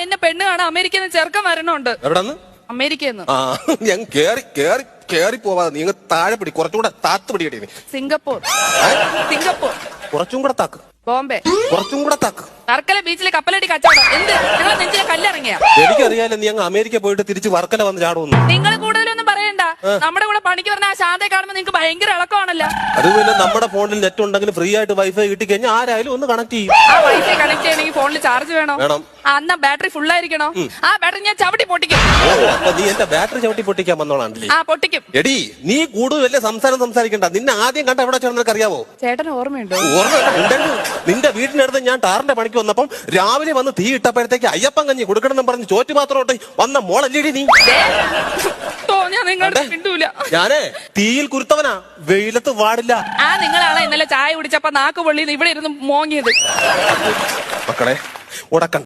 എന്നെ പെണ്ണ് കാണാൻ അമേരിക്കയിൽ നിന്ന് ചെറുക്കം വരണുണ്ട്. എവിടെന്ന്? അമേരിക്കയിൽ നിന്ന്. ഞാൻ കേറി പോവാതെ നീ താഴെ പിടി, കുറച്ചുകൂടെ താത്ത് പിടിക്കട്ടെ. സിംഗപ്പൂർ. സിംഗപ്പൂർ. കുറച്ചും കൂടെ താക്ക്. ബോംബെ. കുറച്ചും കൂടെ താക്ക്. വർക്കല ബീച്ചിലെ കപ്പലടി കച്ചവടം. എന്ത് നിങ്ങളെ നെഞ്ചിലെ കല്ലിറങ്ങിയ? എനിക്കറിയാലോ നീ അങ്ങ് അമേരിക്ക പോയിട്ട് തിരിച്ച് വർക്കല വന്ന് ചാടുന്നു. നിങ്ങൾ കൂടുതലൊന്നും പറയണ്ട. നമ്മുടെ കൂടെ പണിക്ക് പറഞ്ഞ ആ ശാന്തയെ കാണുമ്പോൾ നിങ്ങൾക്ക് ഭയങ്കര ഇളക്കമാണല്ലോ. അത് പിന്നെ നമ്മുടെ ഫോണിൽ നെറ്റ് ഉണ്ടെങ്കിൽ ഫ്രീ ആയിട്ട് വൈഫൈ കിട്ടിക്കഴിഞ്ഞാൽ ആരായാലും ഒന്ന് കണക്ട് ചെയ്യും. ആ വൈഫൈ കണക്ട് ചെയ്യണമെങ്കിൽ ഫോണിൽ ചാർജ് വേണം. എന്നാ ബാറ്ററി ഫുൾ ആയിരിക്കണോ? ആ ബാറ്ററി ഞാൻ ചവിട്ടി പൊട്ടിക്കും. അപ്പൊ നീ എന്റെ ബാറ്ററി ചവിട്ടി പൊട്ടിക്കാൻ വന്നോളാണ്. ആ പൊട്ടിക്കും. എടി നീ കൂടുതൽ വലിയ സംസാരിക്കണ്ട. നിന്നെ ആദ്യം കണ്ട എവിടെ ചേർന്നൊക്കെ അറിയാവോ? ചേട്ടന് ഓർമ്മയുണ്ടോ? ഓർമ്മ. നിന്റെ വീട്ടിനടുത്ത് ഞാൻ ടാറിന്റെ പണിക്ക് വന്നപ്പം രാവിലെ വന്ന് തീ ഇട്ടപ്പോഴത്തേക്ക് അയ്യപ്പൻ കഞ്ഞി കൊടുക്കണമെന്ന് പറഞ്ഞ് ചോറ്റ് പാത്രോട്ട് വന്ന മോളല്ലേടി നീ? ഞാനേ തീയിൽ കുരുത്തവനാ, വെയിലത്ത് വാടില്ല. ആ നിങ്ങളാണ് ഇന്നലെ ചായ കുടിച്ചപ്പോ നാക്ക് പൊള്ളിന്ന് ഇവിടെ ഇരുന്ന് മോങ്ങിയത്. മക്കളെ ഉടക്കണ്ട.